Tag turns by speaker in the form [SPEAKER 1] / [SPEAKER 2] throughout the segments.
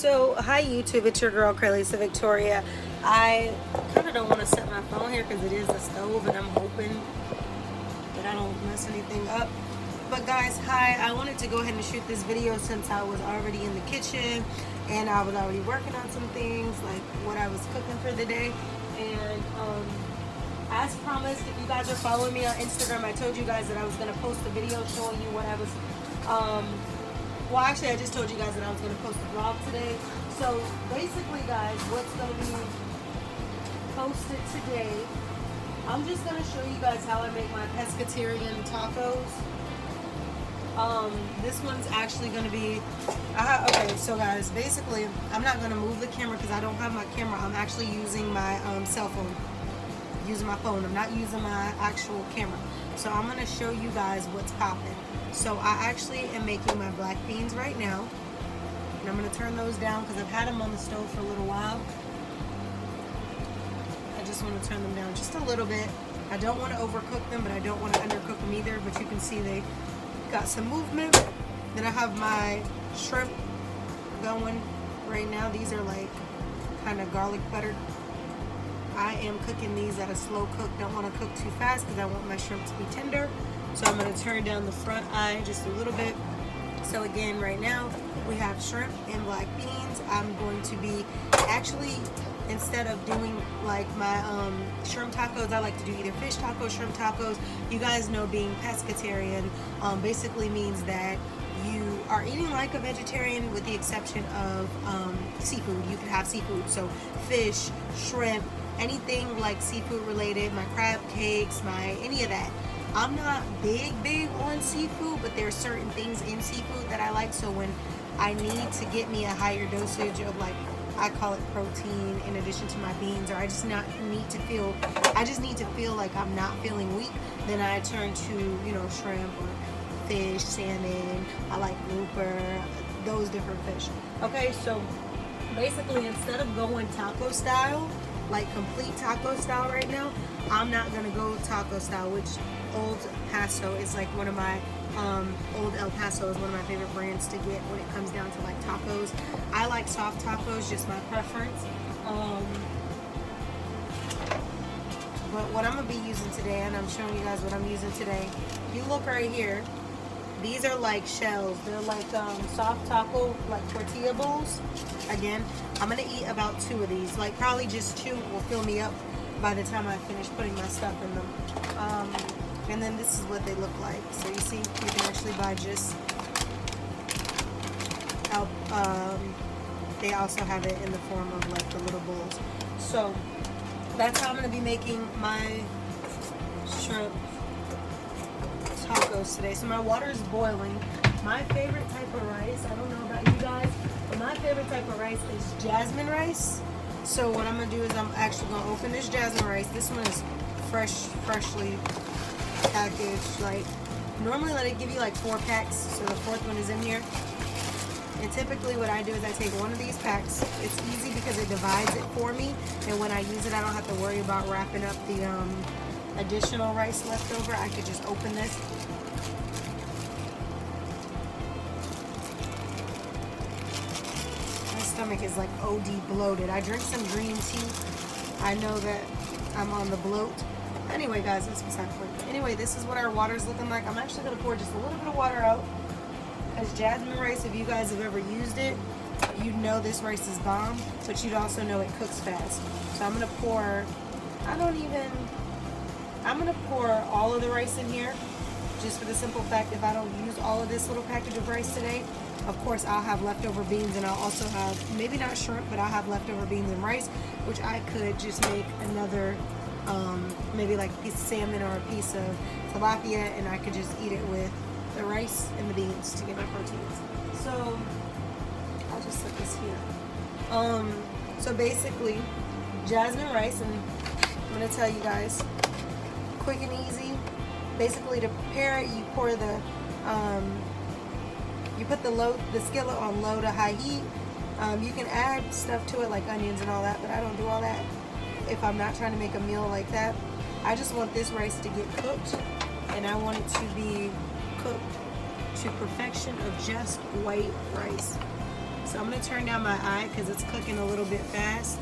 [SPEAKER 1] So, hi YouTube, it's your girl Carlisa Victoria. I kind of don't want to set my phone here because it is the stove and I'm hoping that I don't mess anything up. But guys, hi, I wanted to go ahead and shoot this video since I was already in the kitchen and I was already working on some things like what I was cooking for the day. And as promised, if you guys are following me on Instagram, I told you guys that I was going to post a video showing you what I was well, actually, I just told you guys that I was going to post a vlog today. So, basically, guys, what's going to be posted today, I'm just going to show you guys how I make my pescatarian tacos. This one's actually going to be, okay, so guys, basically, I'm not going to move the camera because I don't have my camera. I'm actually using my cell phone, using my phone. I'm not using my actual camera. So, I'm going to show you guys what's popping. So I actually am making my black beans right now, and I'm going to turn those down because I've had them on the stove for a little while. I just want to turn them down just a little bit. I don't want to overcook them, but I don't want to undercook them either, but you can see they got some movement. Then I have my shrimp going right now. These are like kind of garlic buttered. I am cooking these at a slow cook. Don't want to cook too fast because I want my shrimp to be tender. So I'm going to turn down the front eye just a little bit. So again, right now we have shrimp and black beans. I'm going to be actually, instead of doing like my shrimp tacos, I like to do either fish tacos, shrimp tacos. You guys know being pescatarian basically means that you are eating like a vegetarian with the exception of seafood. You can have seafood, so fish, shrimp, anything like seafood related, my crab cakes, my any of that. I'm not big on seafood, but there are certain things in seafood that I like. So when I need to get me a higher dosage of, like, I call it protein in addition to my beans, or I just need to feel like I'm not feeling weak, then I turn to, you know, shrimp or fish, salmon. I like grouper, those different fish. Okay, so basically instead of going taco style, like complete taco style right now, I'm not gonna go taco style, which Old Paso is like one of my Old El Paso is one of my favorite brands to get when it comes down to like tacos. I like soft tacos, just my preference. But what I'm gonna be using today, and I'm showing you guys what I'm using today. If you look right here, these are like shells. They're like soft taco, like tortilla bowls. Again, I'm gonna eat about 2 of these. Like probably just 2 will fill me up by the time I finish putting my stuff in them. And then this is what they look like. So you see, you can actually buy just, they also have it in the form of like the little bowls. So that's how I'm going to be making my shrimp tacos today. So my water is boiling. My favorite type of rice, I don't know about you guys, but my favorite type of rice is jasmine rice. So what I'm going to do is I'm actually going to open this jasmine rice. This one is freshly packaged. Like normally they give you like 4 packs, so the 4th one is in here. And typically what I do is I take one of these packs. It's easy because it divides it for me, and when I use it I don't have to worry about wrapping up the additional rice left over. I could just open this. My stomach is like OD bloated. I drink some green tea. I know that I'm on the bloat. Anyway, guys, that's beside the point. Anyway, this is what our water's looking like. I'm actually going to pour just a little bit of water out. Because jasmine rice, if you guys have ever used it, you'd know this rice is bomb. But you'd also know it cooks fast. So I'm going to pour, I'm going to pour all of the rice in here. Just for the simple fact, if I don't use all of this little package of rice today, of course I'll have leftover beans, and I'll also have, maybe not shrimp, but I'll have leftover beans and rice, which I could just make another maybe like a piece of salmon or a piece of tilapia, and I could just eat it with the rice and the beans to get my proteins. So I'll just set this here. So basically jasmine rice, and I'm going to tell you guys quick and easy. Basically to prepare it, you pour the you put the skillet on low to high heat. You can add stuff to it like onions and all that, but I don't do all that if I'm not trying to make a meal like that. I just want this rice to get cooked, and I want it to be cooked to perfection of just white rice. So I'm going to turn down my eye because it's cooking a little bit fast.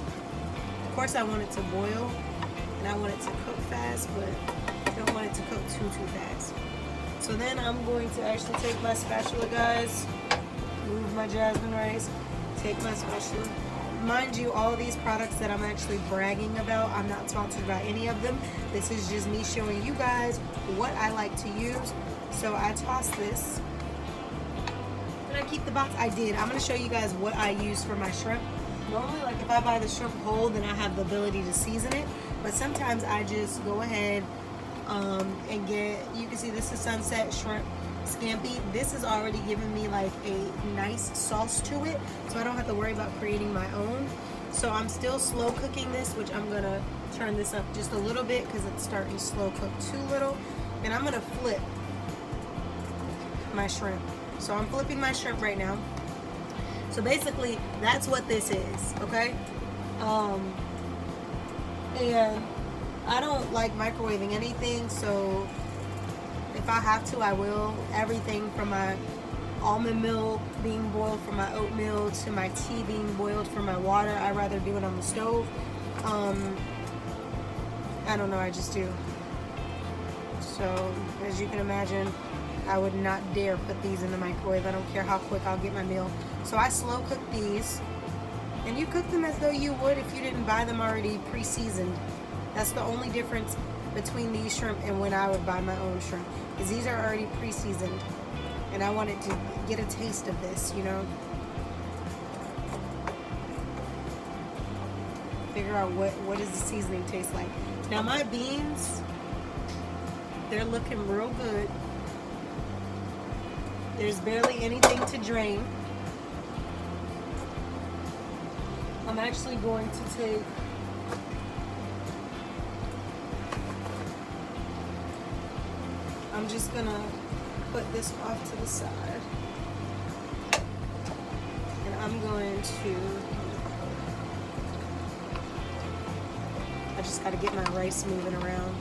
[SPEAKER 1] Of course I want it to boil and I want it to cook fast, but I don't want it to cook too fast. So then I'm going to actually take my spatula, guys, move my jasmine rice, take my spatula. Mind you, all these products that I'm actually bragging about, I'm not sponsored by any of them. This is just me showing you guys what I like to use. So I toss this. Did I keep the box? I did. I'm going to show you guys what I use for my shrimp. Normally, like if I buy the shrimp whole, then I have the ability to season it. But sometimes I just go ahead and get, you can see this is Sunset Shrimp Scampi. This is already giving me like a nice sauce to it, so I don't have to worry about creating my own. So I'm still slow cooking this, which I'm going to turn this up just a little bit because it's starting to slow cook too little. And I'm going to flip my shrimp. So I'm flipping my shrimp right now. So basically, that's what this is, okay? And I don't like microwaving anything, so if I have to, I will. Everything from my almond milk being boiled for my oatmeal to my tea being boiled for my water, I'd rather do it on the stove. I don't know, I just do. So, as you can imagine, I would not dare put these in the microwave. I don't care how quick I'll get my meal. So I slow cook these. And you cook them as though you would if you didn't buy them already pre-seasoned. That's the only difference between these shrimp and when I would buy my own shrimp. Is these are already pre-seasoned. And I wanted to get a taste of this, you know. Figure out what does the seasoning taste like. Now my beans, they're looking real good. There's barely anything to drain. I'm actually going to take I'm just gonna put this off to the side. And I'm going to I just gotta get my rice moving around.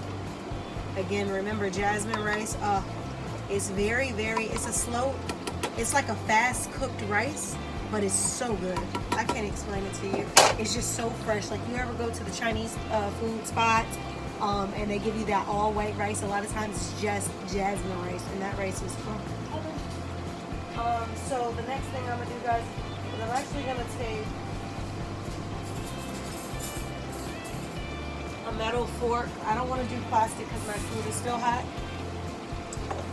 [SPEAKER 1] Again, remember jasmine rice, it's it's like a fast cooked rice, but it's so good. I can't explain it to you. It's just so fresh. Like you ever go to the Chinese food spots and they give you that all white rice, a lot of times it's just jasmine rice, and that rice is fun. So the next thing I'm gonna do, guys, is I'm actually gonna take a metal fork. I don't want to do plastic because my food is still hot.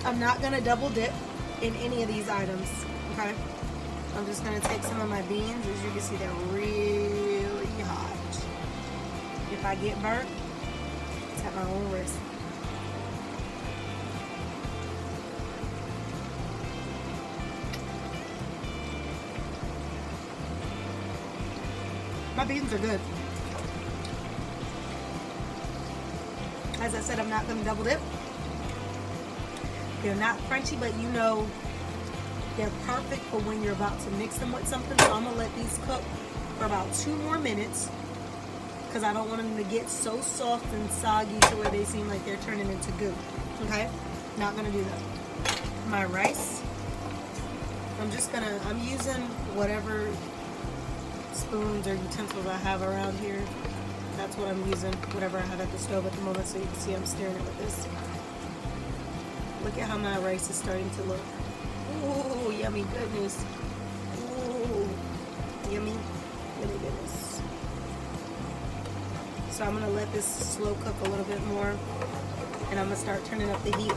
[SPEAKER 1] I'm not gonna double dip in any of these items, okay? I'm just gonna take some of my beans. As you can see, they're really hot. If I get burnt, it's at my own risk. My beans are good. As I said, I'm not gonna double dip. They're not crunchy, but you know they're perfect for when you're about to mix them with something. So I'm going to let these cook for about 2 more minutes because I don't want them to get so soft and soggy to where they seem like they're turning into goo. Okay? Not going to do that. My rice, I'm using whatever spoons or utensils I have around here. That's what I'm using, whatever I have at the stove at the moment, so you can see I'm stirring it with this. Look at how my rice is starting to look. Ooh, yummy goodness. Ooh, yummy goodness. So I'm gonna let this slow cook a little bit more, and I'm gonna start turning up the heat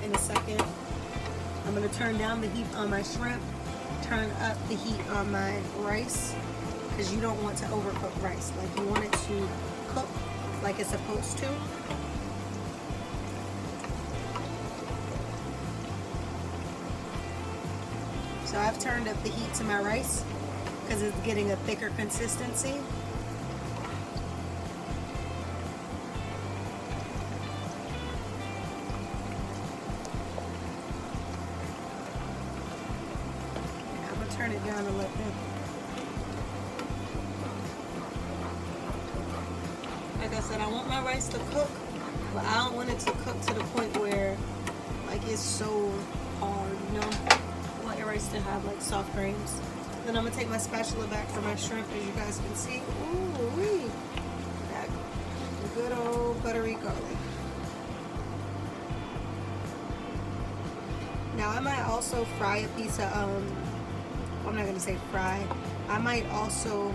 [SPEAKER 1] in a second. I'm gonna turn down the heat on my shrimp, turn up the heat on my rice, because you don't want to overcook rice. Like, you want it to cook like it's supposed to. So I've turned up the heat to my rice because it's getting a thicker consistency. I'm going to turn it down a little bit. Like I said, I want my rice to cook, but I don't want it to cook to the point where like it's so hard, you know? I want your rice to have like soft grains. Then I'm gonna take my spatula back for my shrimp, as you guys can see. Ooh wee! That good old buttery garlic. Now I might also fry a piece of I'm not gonna say fry. I might also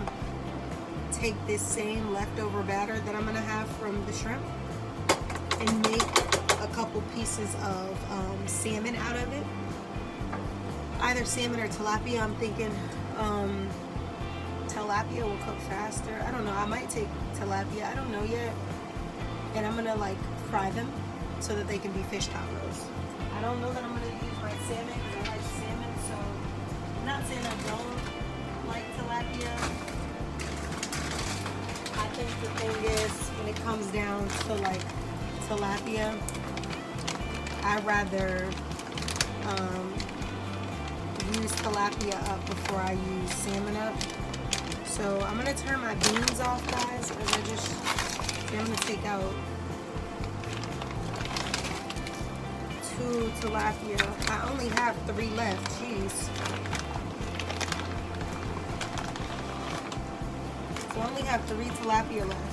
[SPEAKER 1] take this same leftover batter that I'm gonna have from the shrimp and make a couple pieces of salmon out of it. Either salmon or tilapia. I'm thinking tilapia will cook faster. I don't know. I might take tilapia. I don't know yet. And I'm gonna like fry them so that they can be fish tacos. I don't know that I'm gonna use my salmon because I like salmon. So I'm not saying I don't like tilapia. I think the thing is when it comes down to like tilapia, I'd rather use tilapia up before I use salmon up. So I'm gonna turn my beans off, guys, as I'm gonna take out 2 tilapia. I only have 3 left. Jeez. So I only have 3 tilapia left.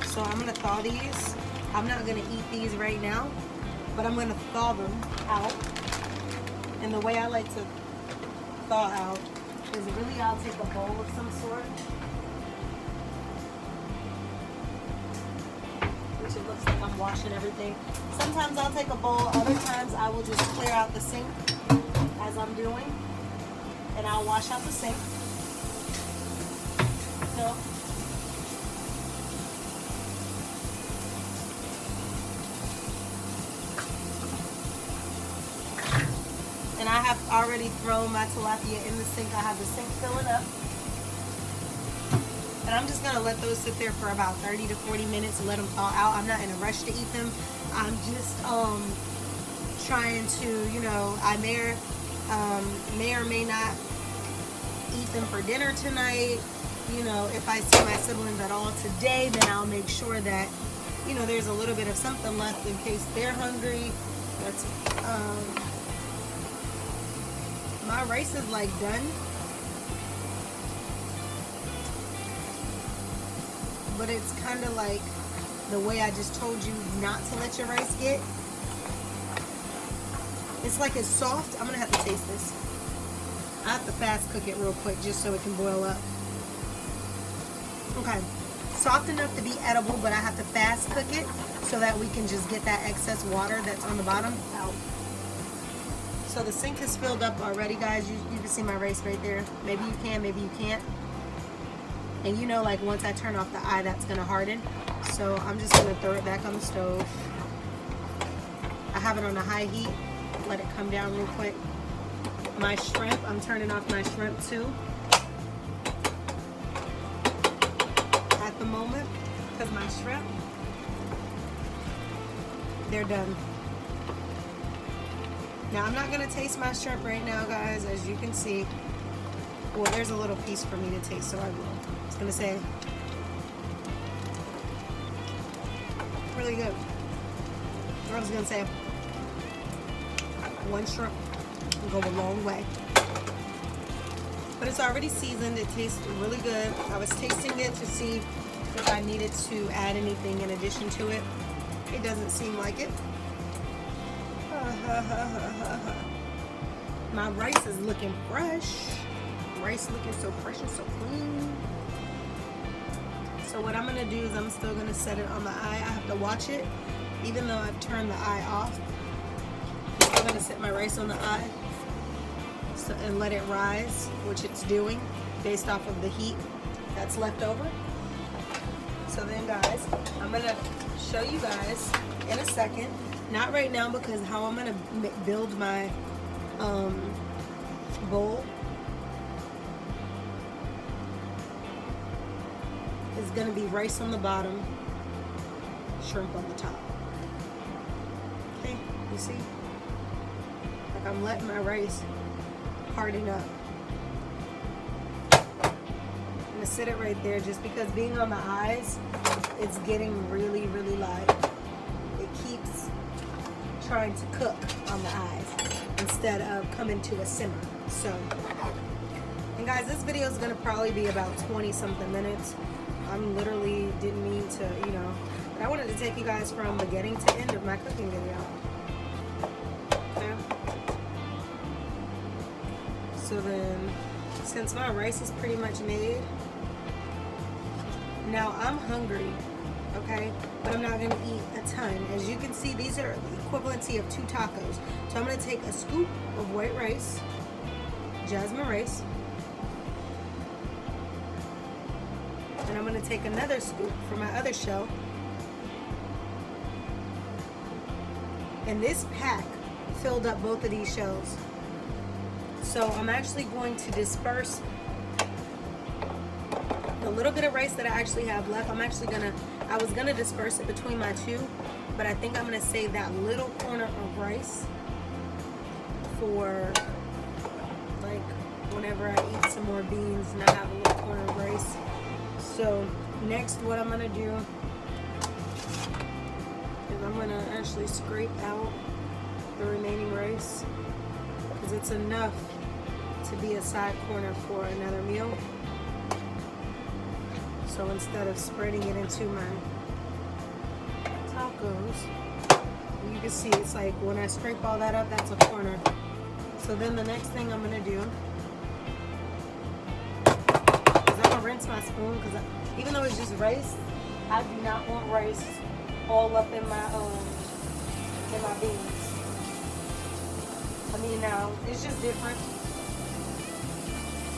[SPEAKER 1] So I'm gonna thaw these. I'm not gonna eat these right now, but I'm gonna thaw them out. And the way I like to thaw out is really I'll take a bowl of some sort, which it looks like I'm washing everything. Sometimes I'll take a bowl, other times I will just clear out the sink as I'm doing, and I'll wash out the sink. So, and I have already thrown my tilapia in the sink. I have the sink filling up. And I'm just gonna let those sit there for about 30 to 40 minutes and let them thaw out. I'm not in a rush to eat them. I'm just trying to, you know, I may or may not eat them for dinner tonight. You know, if I see my siblings at all today, then I'll make sure that, you know, there's a little bit of something left in case they're hungry. That's my rice is like done, but it's kind of like the way I just told you not to let your rice get. It's like it's soft. I'm gonna have to taste this. I have to fast cook it real quick just so it can boil up. Okay, soft enough to be edible, but I have to fast cook it so that we can just get that excess water that's on the bottom out. So the sink is filled up already, guys. You can see my rice right there. Maybe you can, maybe you can't. And you know, like once I turn off the eye, that's gonna harden. So I'm just gonna throw it back on the stove. I have it on a high heat. Let it come down real quick. My shrimp, I'm turning off my shrimp too at the moment, because my shrimp, they're done. Now I'm not gonna taste my shrimp right now, guys, as you can see. Well, there's a little piece for me to taste, so I will. It's gonna say really good. I was gonna say one shrimp will go a long way. But it's already seasoned. It tastes really good. I was tasting it to see if I needed to add anything in addition to it. It doesn't seem like it. My rice is looking fresh. Rice looking so fresh and so clean. So what I'm gonna do is I'm still gonna set it on the eye. I have to watch it, even though I've turned the eye off. I'm gonna set my rice on the eye and let it rise, which it's doing based off of the heat that's left over. So then, guys, I'm gonna show you guys in a second. Not right now, because how I'm gonna build my bowl is gonna be rice on the bottom, shrimp on the top. Okay, you see? Like I'm letting my rice harden up. I'm gonna sit it right there just because being on the eyes, it's getting really, really light. It keeps trying to cook on the eyes instead of coming to a simmer. So, and guys, this video is going to probably be about 20 something minutes. I'm literally didn't mean to, you know, but I wanted to take you guys from beginning to end of my cooking video. Okay. So then, since my rice is pretty much made, now I'm hungry, okay, but I'm not going to eat a ton. As you can see, these are the equivalency of 2 tacos. So I'm going to take a scoop of white rice, jasmine rice, and I'm going to take another scoop from my other shell. And this pack filled up both of these shells. So I'm actually going to disperse the little bit of rice that I actually have left. I was gonna disperse it between my 2, but I think I'm gonna save that little corner of rice for like whenever I eat some more beans and I have a little corner of rice. So next, what I'm gonna do is I'm gonna actually scrape out the remaining rice because it's enough to be a side corner for another meal. So instead of spreading it into my tacos, you can see it's like when I scrape all that up, that's a corner. So then the next thing I'm gonna do is I'm gonna rinse my spoon because even though it's just rice, I do not want rice all up in my beans. I mean, now it's just different.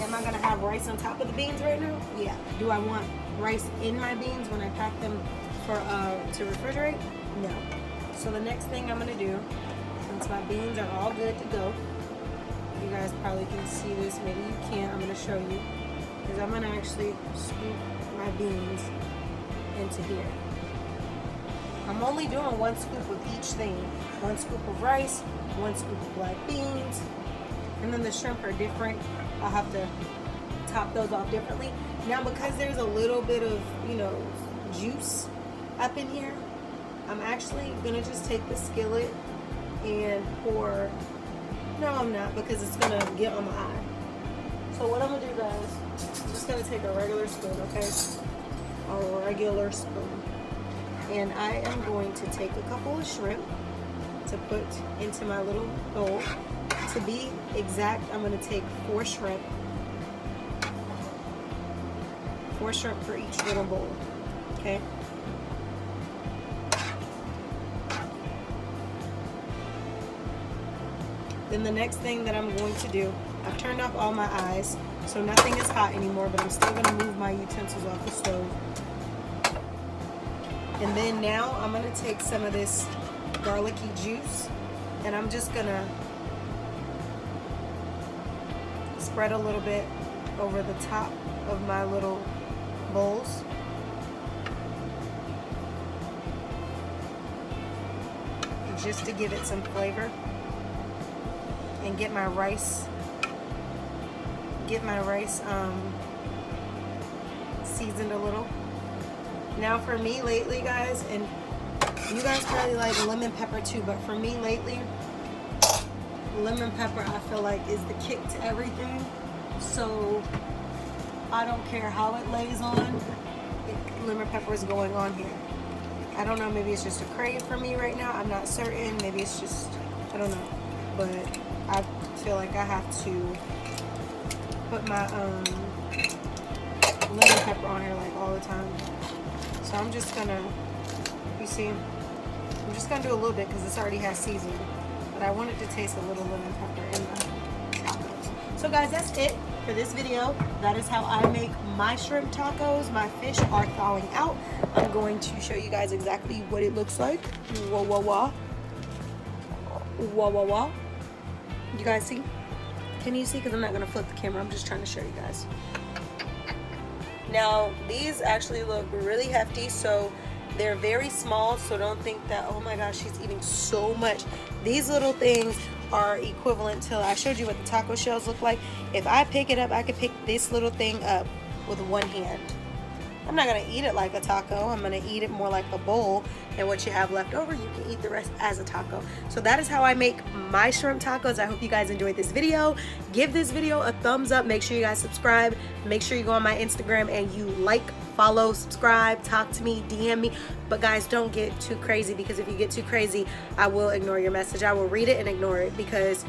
[SPEAKER 1] Am I gonna have rice on top of the beans right now? Yeah. Do I want rice in my beans when I pack them for to refrigerate? No. So the next thing I'm gonna do, since my beans are all good to go, you guys probably can see this, maybe you can't, I'm gonna show you, is I'm gonna actually scoop my beans into here. I'm only doing 1 scoop of each thing. 1 scoop of rice, 1 scoop of black beans, and then the shrimp are different. I'll have to top those off differently. Now, because there's a little bit of, you know, juice up in here, I'm actually gonna just take the skillet and pour. No, I'm not, because it's gonna get on my eye. So what I'm gonna do, guys, I'm just gonna take a regular spoon, okay? A regular spoon. And I am going to take a couple of shrimp to put into my little bowl. To be exact, I'm going to take 4 shrimp. 4 shrimp for each little bowl. Okay? Then the next thing that I'm going to do, I've turned off all my eyes, so nothing is hot anymore, but I'm still going to move my utensils off the stove. And then now I'm going to take some of this garlicky juice, and I'm just going to spread a little bit over the top of my little bowls. Just to give it some flavor and get my rice seasoned a little. Now for me lately, guys, and you guys probably like lemon pepper too, but for me lately, lemon pepper I feel like is the kick to everything. So I don't care how it lays on, lemon pepper is going on here. I don't know, maybe it's just a crave for me right now. I'm not certain. Maybe it's just, I don't know. But I feel like I have to put my lemon pepper on here like all the time. So I'm just gonna, you see, I'm just gonna do a little bit because this already has seasoning. But I wanted to taste a little lemon pepper in my tacos. So guys, that's it for this video. That is how I make my shrimp tacos. My fish are thawing out. I'm going to show you guys exactly what it looks like. Wah, wah, wah. Wah, wah, wah. You guys see? Can you see? Because I'm not going to flip the camera. I'm just trying to show you guys. Now, these actually look really hefty, so they're very small, so don't think that, oh my gosh, she's eating so much. These little things are equivalent to, I showed you what the taco shells look like. If I pick it up, I could pick this little thing up with one hand. I'm not gonna eat it like a taco. I'm gonna eat it more like a bowl, and what you have left over, you can eat the rest as a taco. So that is how I make my shrimp tacos. I hope you guys enjoyed this video. Give this video a thumbs up. Make sure you guys subscribe. Make sure you go on my Instagram and you like, follow, subscribe, talk to me, DM me. But guys, don't get too crazy, because if you get too crazy, I will ignore your message. I will read it and ignore it, because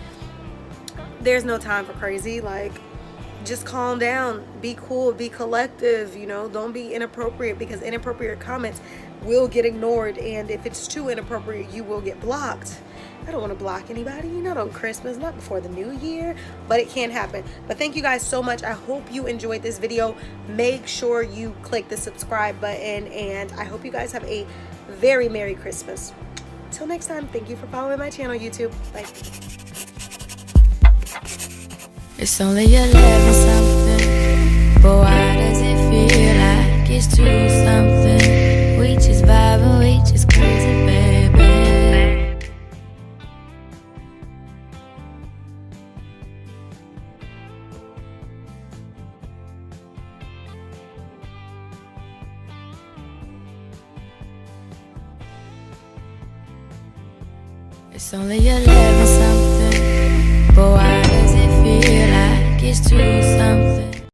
[SPEAKER 1] there's no time for crazy. Like, just calm down, be cool, be collective, you know, don't be inappropriate, because inappropriate comments will get ignored, and if it's too inappropriate, you will get blocked. I don't want to block anybody, not on Christmas, not before the new year, but it can happen. But thank you guys so much. I hope you enjoyed this video. Make sure you click the subscribe button, and I hope you guys have a very Merry Christmas. Till next time, thank you for following my channel, YouTube. Bye.
[SPEAKER 2] It's only 11 something, but why does it feel like it's 2 something? We just vibing, we just crazy, baby. It's only 11 something, but why does it feel like it's 2